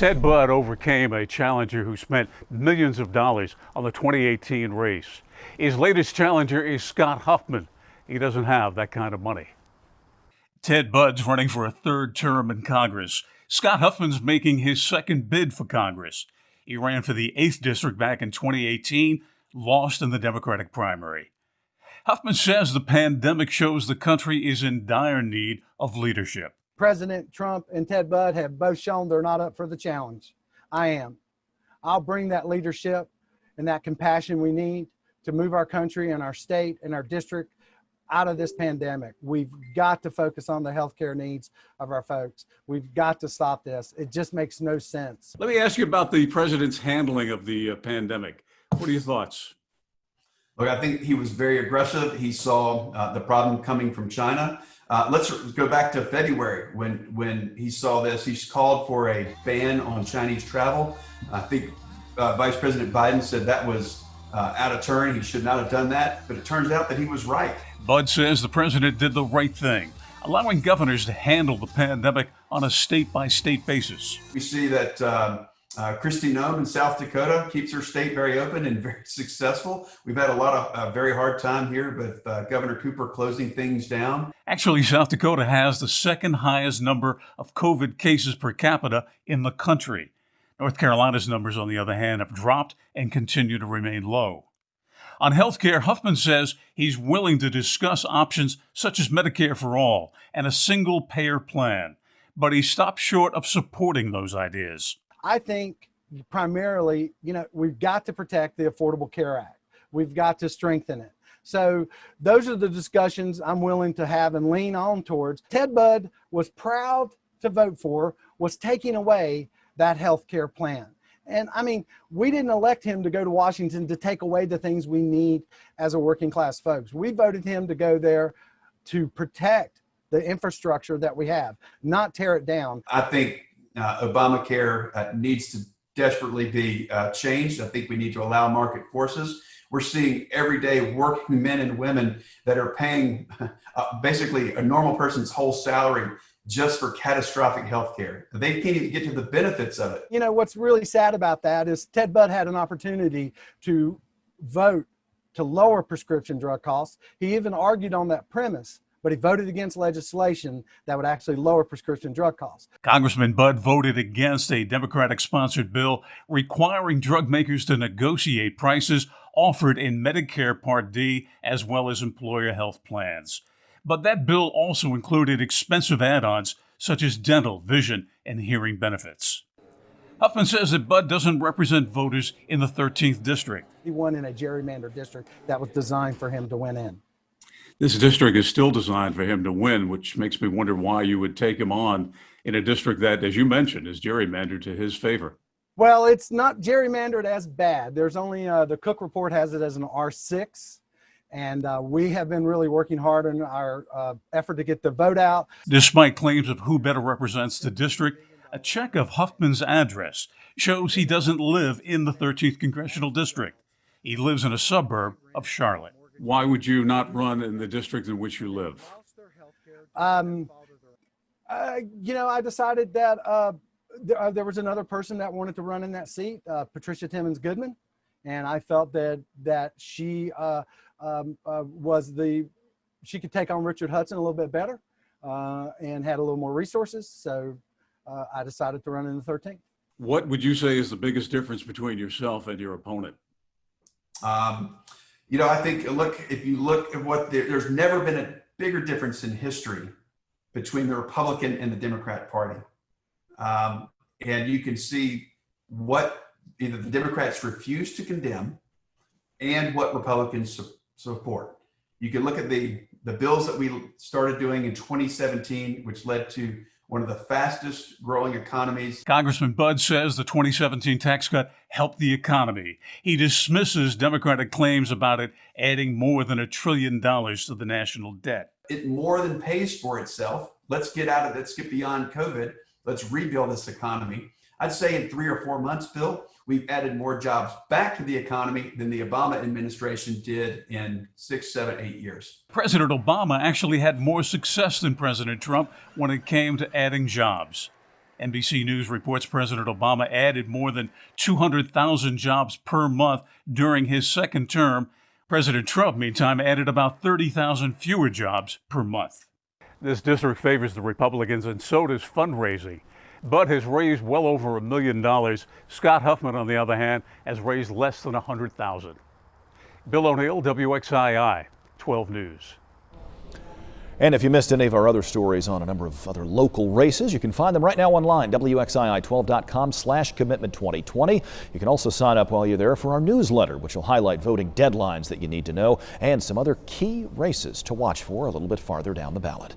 Ted Budd overcame a challenger who spent millions of dollars on the 2018 race. His latest challenger is Scott Huffman. He doesn't have that kind of money. Ted Budd's running for a third term in Congress. Scott Huffman's making his second bid for Congress. He ran for the 8th District back in 2018, lost in the Democratic primary. Huffman says the pandemic shows the country is in dire need of leadership. President Trump and Ted Budd have both shown they're not up for the challenge. I am. I'll bring that leadership and that compassion we need to move our country and our state and our district out of this pandemic. We've got to focus on the healthcare needs of our folks. We've got to stop this. It just makes no sense. Let me ask you about the president's handling of the pandemic. What are your thoughts? Look, I think he was very aggressive. He saw the problem coming from China. Let's go back to February when he saw this. He called for a ban on Chinese travel. I think Vice President Biden said that was out of turn. He should not have done that, but it turns out that he was right. Budd says the president did the right thing, allowing governors to handle the pandemic on a state-by-state basis. We see that Kristi Noem in South Dakota keeps her state very open and very successful. We've had a lot of very hard time here with Governor Cooper closing things down. Actually, South Dakota has the second highest number of COVID cases per capita in the country. North Carolina's numbers, on the other hand, have dropped and continue to remain low. On health care, Huffman says he's willing to discuss options such as Medicare for all and a single-payer plan, but he stopped short of supporting those ideas. I think primarily, we've got to protect the Affordable Care Act. We've got to strengthen it. So those are the discussions I'm willing to have and lean on towards. Ted Budd was proud to vote for, was taking away that health care plan. And I mean, we didn't elect him to go to Washington to take away the things we need as a working class folks. We voted him to go there to protect the infrastructure that we have, not tear it down. I think Obamacare needs to desperately be changed. I think we need to allow market forces. We're seeing every day working men and women that are paying basically a normal person's whole salary just for catastrophic health care. They can't even get to the benefits of it. What's really sad about that is Ted Budd had an opportunity to vote to lower prescription drug costs. He even argued on that premise, but he voted against legislation that would actually lower prescription drug costs. Congressman Budd voted against a Democratic-sponsored bill requiring drug makers to negotiate prices offered in Medicare Part D as well as employer health plans. But that bill also included expensive add-ons such as dental, vision, and hearing benefits. Huffman says that Budd doesn't represent voters in the 13th District. He won in a gerrymandered district that was designed for him to win in. This district is still designed for him to win, which makes me wonder why you would take him on in a district that, as you mentioned, is gerrymandered to his favor. Well, it's not gerrymandered as bad. There's only, the Cook Report has it as an R6. And we have been really working hard on our effort to get the vote out. Despite claims of who better represents the district, a check of Huffman's address shows he doesn't live in the 13th Congressional District. He lives in a suburb of Charlotte. Why would you not run in the district in which you live? I decided that there was another person that wanted to run in that seat, Patricia Timmons Goodman. And I felt that she she could take on Richard Hudson a little bit better and had a little more resources. So I decided to run in the 13th. What would you say is the biggest difference between yourself and your opponent? I think, if you look at there's never been a bigger difference in history between the Republican and the Democrat Party. And you can see what either the Democrats refuse to condemn and what Republicans support. You can look at the bills that we started doing in 2017, which led to one of the fastest growing economies. Congressman Budd says the 2017 tax cut helped the economy. He dismisses Democratic claims about it adding more than $1 trillion to the national debt. It more than pays for itself. Let's get beyond COVID. Let's rebuild this economy. I'd say in 3 or 4 months, Bill, we've added more jobs back to the economy than the Obama administration did in 6, 7, 8 years. President Obama actually had more success than President Trump when it came to adding jobs. NBC News reports President Obama added more than 200,000 jobs per month during his second term. President Trump, meantime, added about 30,000 fewer jobs per month. This district favors the Republicans, and so does fundraising. Bud has raised well over $1 million. Scott Huffman, on the other hand, has raised less than $100,000. Bill O'Neill, WXII 12 News. And if you missed any of our other stories on a number of other local races, you can find them right now online, WXII12.com/commitment2020. You can also sign up while you're there for our newsletter, which will highlight voting deadlines that you need to know and some other key races to watch for a little bit farther down the ballot.